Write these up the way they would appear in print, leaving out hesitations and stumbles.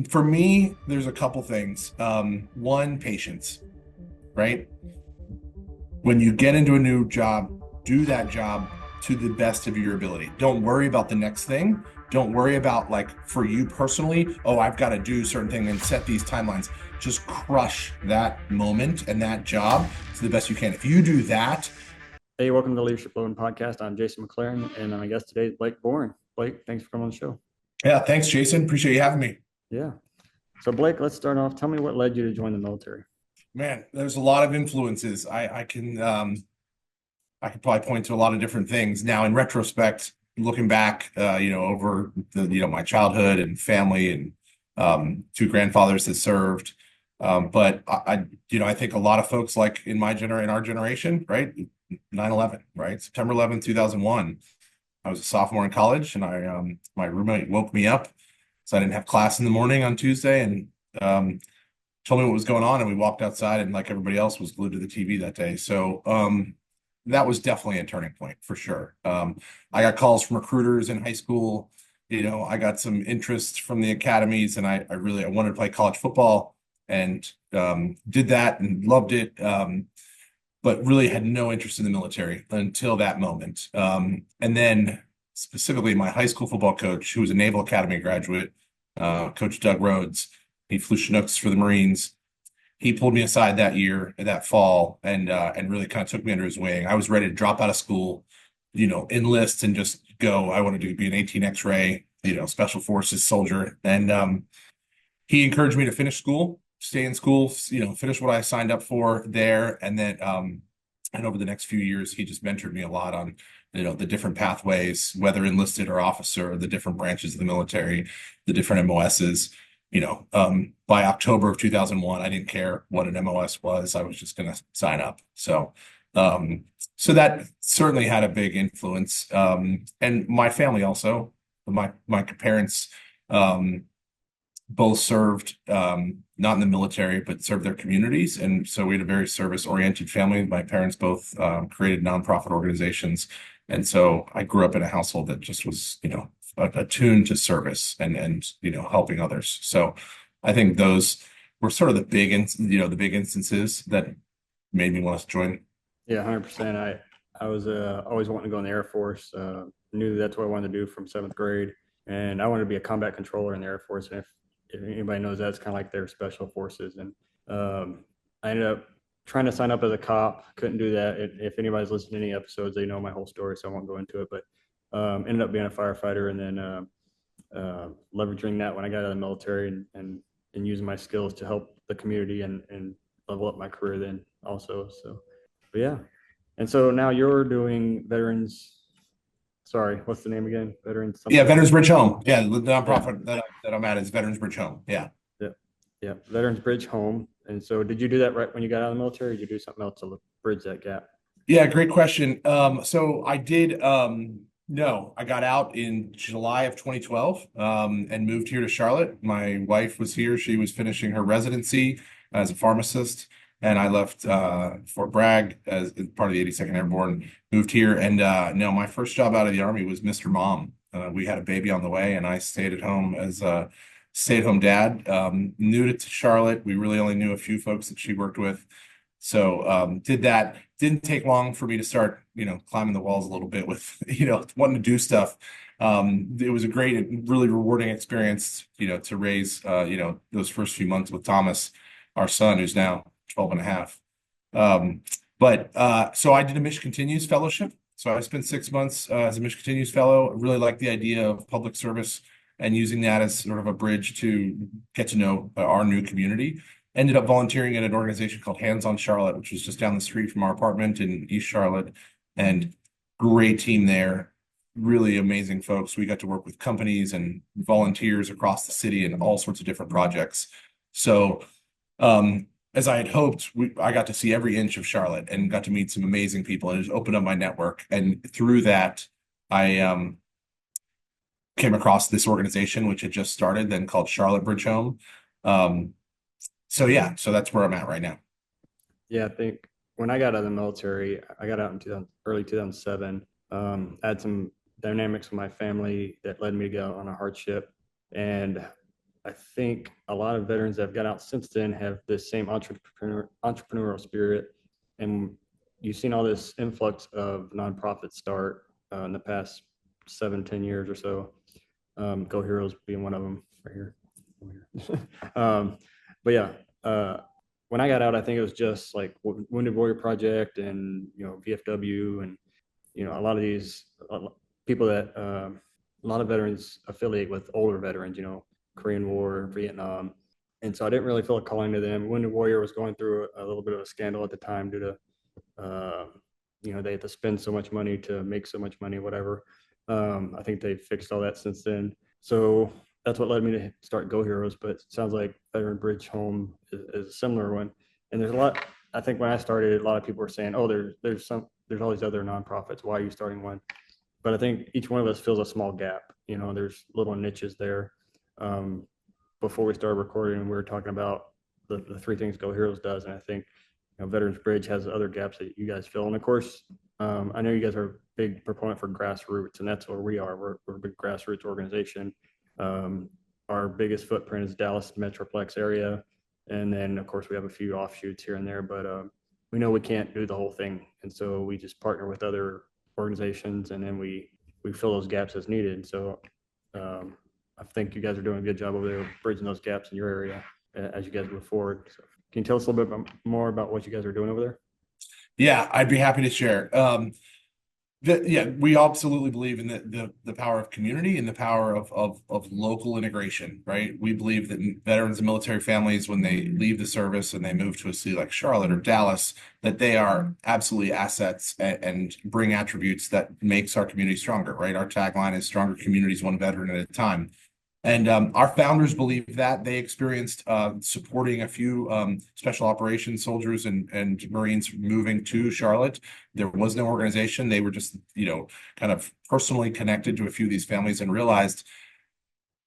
For me, there's a couple things. One, patience, right? When you get into a new job, do that job to the best of your ability. Don't worry about the next thing. Don't worry about, like, for you personally, oh, I've got to do certain thing and set these timelines. Just crush that moment and that job to the best you can. If you do that, Hey, welcome to the Leadership Loan Podcast. I'm Jason McClaren, and my guest today is Blake Bourne. Blake, thanks for coming on the show. yeah, thanks, Jason. Appreciate you having me. Yeah. So, Blake, let's start off. Tell me what led you to join the military. Man, there's a lot of influences. I could probably point to a lot of different things. Now, in retrospect, looking back, over my childhood and family and two grandfathers that served. But I think a lot of folks, like in our generation, right? 9/11, right? September 11th, 2001. I was a sophomore in college, and my roommate woke me up, so I didn't have class in the morning on Tuesday, and told me what was going on, and we walked outside, and like everybody else, was glued to the TV that day. So that was definitely a turning point for sure. I got calls from recruiters in high school. I got some interest from the academies, and I wanted to play college football, and did that and loved it. But really had no interest in the military until that moment. And then specifically my high school football coach, who was a Naval Academy graduate, Coach Doug Rhodes, he flew Chinooks for the Marines. He pulled me aside that year, that fall, and really kind of took me under his wing. I was ready to drop out of school, enlist and just go. I wanted to be an 18 X-ray, special forces soldier. And he encouraged me to finish school, stay in school, finish what I signed up for there. And then, and over the next few years, he just mentored me a lot on, the different pathways, whether enlisted or officer, the different branches of the military, the different MOSs. By October of 2001, I didn't care what an MOS was. I was just going to sign up. So that certainly had a big influence. And my family also, my parents, both served, not in the military, but served their communities. And so we had a very service-oriented family. My parents both created nonprofit organizations. And so I grew up in a household that just was, attuned to service and helping others. So I think those were sort of the big instances that made me want to join. Yeah, 100%. I was always wanting to go in the Air Force. Knew that's what I wanted to do from seventh grade, and I wanted to be a combat controller in the Air Force. And if anybody knows that, it's kind of like their special forces. And I ended up trying to sign up as a cop. Couldn't do that. If anybody's listened to any episodes, they know my whole story, so I won't go into it. But ended up being a firefighter, and then leveraging that when I got out of the military, and using my skills to help the community and level up my career then also. So, but yeah. And so now you're doing veterans. Sorry, what's the name again? Veterans Yeah, something. Veterans Bridge Home. Yeah, the Yeah, nonprofit that I'm at is Veterans Bridge Home. Yeah. yeah, yeah. Veterans Bridge Home. And so did you do that right when you got out of the military? Or did you do something else to bridge that gap? Yeah, great question. So I did, no, I got out in July of 2012, and moved here to Charlotte. My wife was here. She was finishing her residency as a pharmacist, and I left Fort Bragg as part of the 82nd Airborne, moved here. And no, my first job out of the Army was Mr. Mom. We had a baby on the way, and I stayed at home as a stay-at-home dad. New to Charlotte. We really only knew a few folks that she worked with. So did that. Didn't take long for me to start, climbing the walls a little bit with, wanting to do stuff. It was a great and really rewarding experience, to raise, those first few months with Thomas, our son, who's now 12 and a half. But so I did a Mission Continues fellowship. So I spent 6 months as a Mission Continues fellow. I really liked the idea of public service and using that as sort of a bridge to get to know our new community. Ended up volunteering at an organization called Hands on Charlotte, which was just down the street from our apartment in East Charlotte, and great team there. Really amazing folks. We got to work with companies and volunteers across the city and all sorts of different projects. So, as I had hoped, I got to see every inch of Charlotte and got to meet some amazing people, and it just opened up my network. And through that, I came across this organization, which had just started, then called Charlotte Bridge Home. So yeah, so that's where I'm at right now. Yeah, I think when I got out of the military, I got out in early 2007. I had some dynamics with my family that led me to go on a hardship. And I think a lot of veterans that have got out since then have this same entrepreneurial spirit, and you've seen all this influx of nonprofits start in the past 7, 10 years or so. Go Heroes being one of them right here. um, but yeah, when I got out, I think it was just like Wounded Warrior Project and VFW and a lot of these people that a lot of veterans affiliate with older veterans, Korean War, Vietnam. And so I didn't really feel a calling to them. Wounded Warrior was going through a little bit of a scandal at the time due to, they had to spend so much money to make so much money, whatever. I think they fixed all that since then. So that's what led me to start Go Heroes. But it sounds like Veteran Bridge Home is a similar one. And there's a lot. I think when I started, a lot of people were saying, "Oh, there's all these other nonprofits. Why are you starting one?" But I think each one of us fills a small gap. There's little niches there. Um, Before we started recording, we were talking about the three things Go Heroes does, and I think Veterans Bridge has other gaps that you guys fill. And of course, I know you guys are a big proponent for grassroots, and that's where we are. We're a big grassroots organization. Um, our biggest footprint is Dallas Metroplex area, and then of course we have a few offshoots here and there. But we know we can't do the whole thing, and so we just partner with other organizations, and then we fill those gaps as needed. So I think you guys are doing a good job over there bridging those gaps in your area as you guys move forward. So can you tell us a little bit more about what you guys are doing over there? Yeah, I'd be happy to share. Yeah, we absolutely believe in the power of community and the power of local integration, right? We believe that veterans and military families, when they leave the service and they move to a city like Charlotte or Dallas, that they are absolutely assets and bring attributes that makes our community stronger, right? Our tagline is stronger communities, one veteran at a time. And our founders believe that they experienced supporting a few special operations soldiers and Marines moving to Charlotte. There was no organization. They were just, kind of personally connected to a few of these families and realized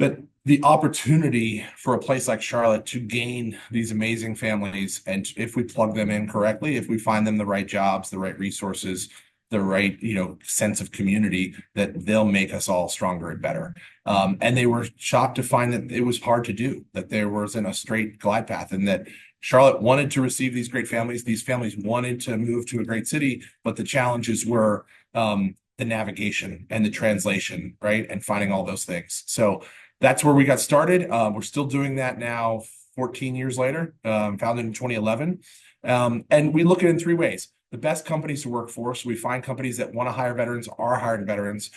that the opportunity for a place like Charlotte to gain these amazing families, and if we plug them in correctly, if we find them the right jobs, the right resources, the right, sense of community, that they'll make us all stronger and better. And they were shocked to find that it was hard to do, that there wasn't a straight glide path, and that Charlotte wanted to receive these great families. These families wanted to move to a great city, but the challenges were the navigation and the translation, right? And finding all those things. So that's where we got started. We're still doing that now, 14 years later, founded in 2011. And we look at it in three ways. The best companies to work for. So we find companies that want to hire veterans, are hiring veterans,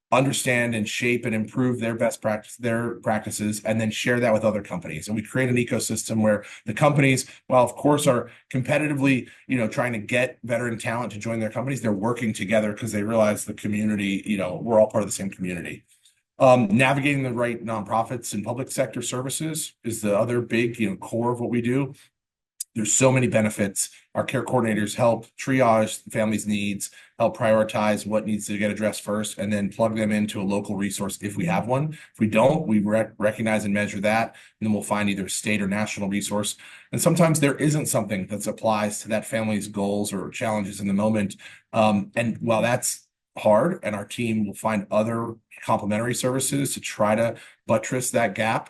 understand and shape and improve their practices, and then share that with other companies. And we create an ecosystem where the companies, while of course are competitively, trying to get veteran talent to join their companies, they're working together because they realize the community, we're all part of the same community. Navigating the right nonprofits and public sector services is the other big, core of what we do. There's so many benefits. Our care coordinators help triage the family's needs, help prioritize what needs to get addressed first, and then plug them into a local resource if we have one. If we don't, we recognize and measure that, and then we'll find either a state or national resource. And sometimes there isn't something that applies to that family's goals or challenges in the moment. And while that's hard, and our team will find other complementary services to try to buttress that gap,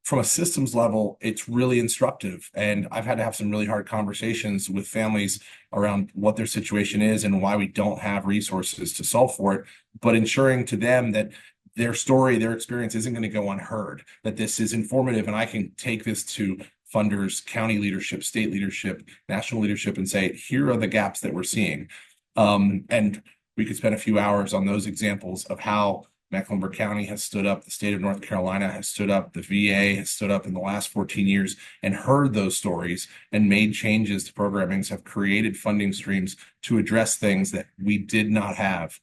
from a systems level, it's really instructive. And I've had to have some really hard conversations with families around what their situation is and why we don't have resources to solve for it, but ensuring to them that their story, their experience isn't going to go unheard, that this is informative, and I can take this to funders, county leadership, state leadership, national leadership, and say, here are the gaps that we're seeing. And we could spend a few hours on those examples of how Mecklenburg County has stood up, the state of North Carolina has stood up, the VA has stood up in the last 14 years and heard those stories and made changes to programmings, have created funding streams to address things that we did not have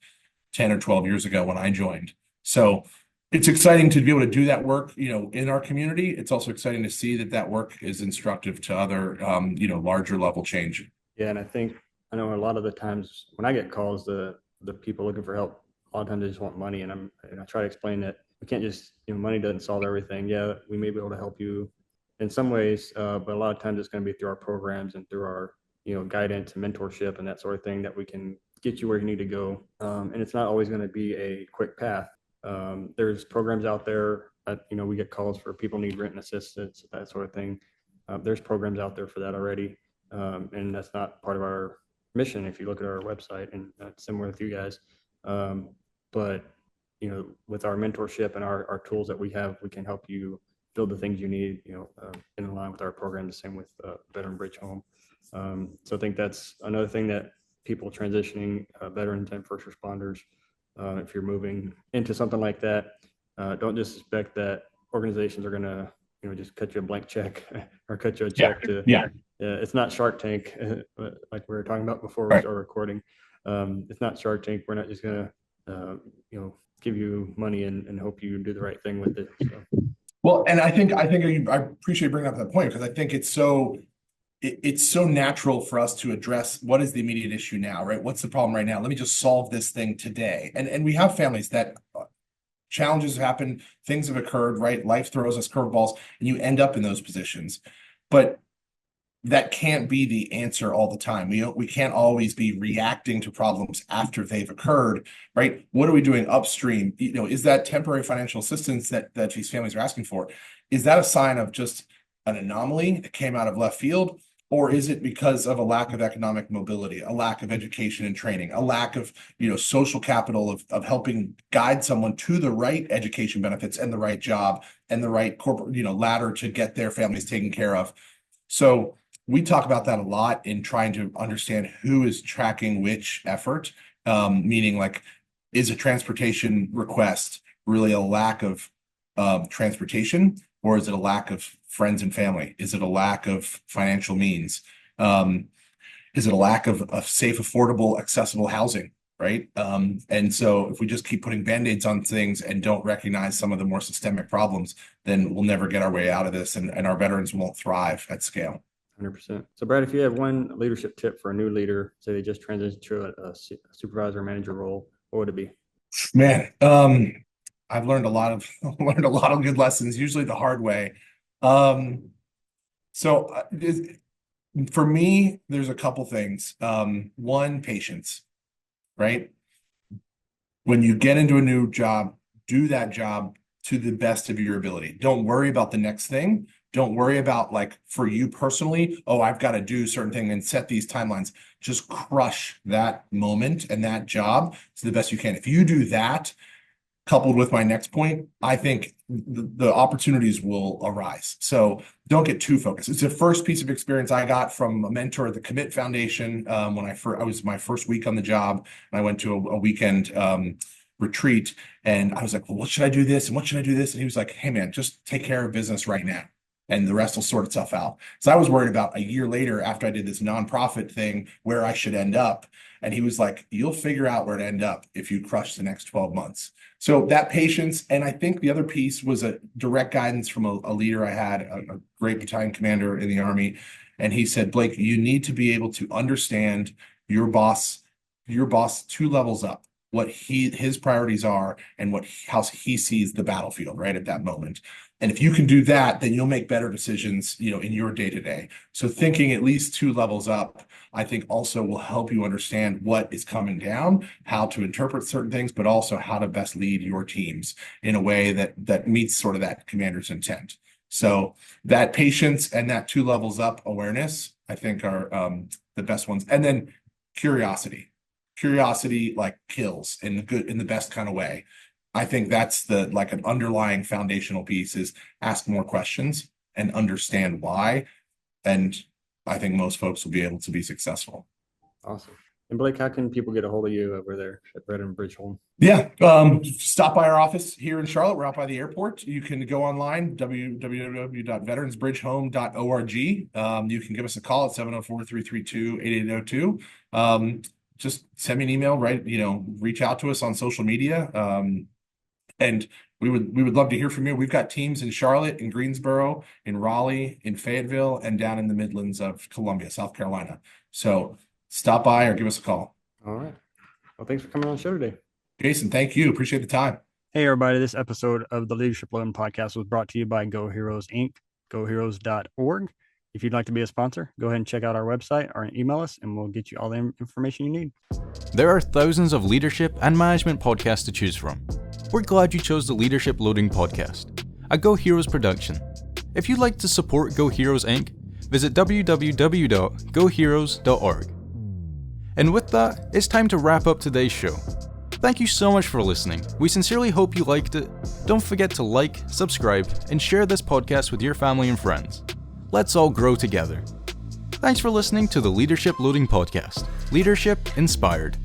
10 or 12 years ago when I joined. So it's exciting to be able to do that work, in our community. It's also exciting to see that work is instructive to other, larger level change. Yeah, and I know a lot of the times when I get calls, the people looking for help, a lot of times they just want money, and I try to explain that we can't just, money doesn't solve everything. Yeah, we may be able to help you in some ways, but a lot of times it's going to be through our programs and through our, guidance and mentorship and that sort of thing that we can get you where you need to go. And it's not always going to be a quick path. There's programs out there we get calls for people need written assistance, that sort of thing. There's programs out there for that already. And that's not part of our mission. If you look at our website, and that's similar with you guys. But with our mentorship and our tools that we have, we can help you build the things you need, in line with our program, the same with Veteran Bridge Home. So I think that's another thing that people transitioning, veterans and first responders, if you're moving into something like that, don't just expect that organizations are going to, just cut you a blank check or cut you a check it's not Shark Tank, like we were talking about before we started recording. It's not Shark Tank. We're not just going to, give you money and hope you do the right thing with it. So. Well, and I appreciate bringing up that point, because I think it's so natural for us to address what is the immediate issue now, right? What's the problem right now? Let me just solve this thing today. And we have families that challenges have happened, things have occurred, right? Life throws us curveballs, and you end up in those positions. But that can't be the answer all the time. We can't always be reacting to problems after they've occurred, right? What are we doing upstream? Is that temporary financial assistance that these families are asking for? Is that a sign of just an anomaly that came out of left field? Or is it because of a lack of economic mobility, a lack of education and training, a lack of, social capital of helping guide someone to the right education benefits and the right job and the right corporate, ladder to get their families taken care of? So we talk about that a lot in trying to understand who is tracking which effort, meaning like, is a transportation request really a lack of transportation, or is it a lack of friends and family? Is it a lack of financial means? Is it a lack of safe, affordable, accessible housing, right? And so if we just keep putting Band-Aids on things and don't recognize some of the more systemic problems, then we'll never get our way out of this, and our veterans won't thrive at scale. 100%. So Brad, if you have one leadership tip for a new leader, say they just transitioned to a supervisor manager role, what would it be? Man, I've learned a lot of good lessons, usually the hard way. So for me, there's a couple things. One, patience, right? When you get into a new job, do that job to the best of your ability. Don't worry about the next thing. Don't worry about, like, for you personally, I've got to do certain thing and set these timelines. Just crush that moment and that job to the best you can. If you do that, coupled with my next point, I think the opportunities will arise. So don't get too focused. It's the first piece of experience I got from a mentor at the Commit Foundation. When I was my first week on the job, and I went to a weekend retreat, and I was like, well, what should I do this? And what should I do this? And he was like, hey man, just take care of business right now, and the rest will sort itself out. So I was worried about a year later, after I did this nonprofit thing, where I should end up. And he was like, you'll figure out where to end up if you crush the next 12 months. So that patience. And I think the other piece was a direct guidance from a leader I had, a great battalion commander in the Army. And he said, Blake, you need to be able to understand your boss 2 levels up, what his priorities are, and how he sees the battlefield right at that moment. And if you can do that, then you'll make better decisions, in your day-to-day. So thinking at least 2 levels up, I think also will help you understand what is coming down, how to interpret certain things, but also how to best lead your teams in a way that meets sort of that commander's intent. So that patience and that 2 levels up awareness, I think, are the best ones. And then curiosity like kills in the best kind of way. I think that's an underlying foundational piece, is ask more questions and understand why. And I think most folks will be able to be successful. Awesome. And Blake, how can people get a hold of you over there at Veteran Bridge Home? Yeah. Stop by our office here in Charlotte. We're out by the airport. You can go online, www.veteransbridgehome.org. You can give us a call at 704-332-8802. Just send me an email, right? Reach out to us on social media. And we would love to hear from you. We've got teams in Charlotte, in Greensboro, in Raleigh, in Fayetteville, and down in the Midlands of Columbia, South Carolina. So stop by or give us a call. All right. Well, thanks for coming on the show today. Jason, thank you. Appreciate the time. Hey, everybody. This episode of the Leadership Loading Podcast was brought to you by Go Heroes Inc., goheroes.org. If you'd like to be a sponsor, go ahead and check out our website or email us, and we'll get you all the information you need. There are thousands of leadership and management podcasts to choose from. We're glad you chose the Leadership Loading Podcast. a Go Heroes production. If you'd like to support Go Heroes Inc., visit www.goheroes.org. And with that, it's time to wrap up today's show. Thank you so much for listening. We sincerely hope you liked it. Don't forget to like, subscribe, and share this podcast with your family and friends. Let's all grow together. Thanks for listening to the Leadership Loading Podcast. Leadership Inspired.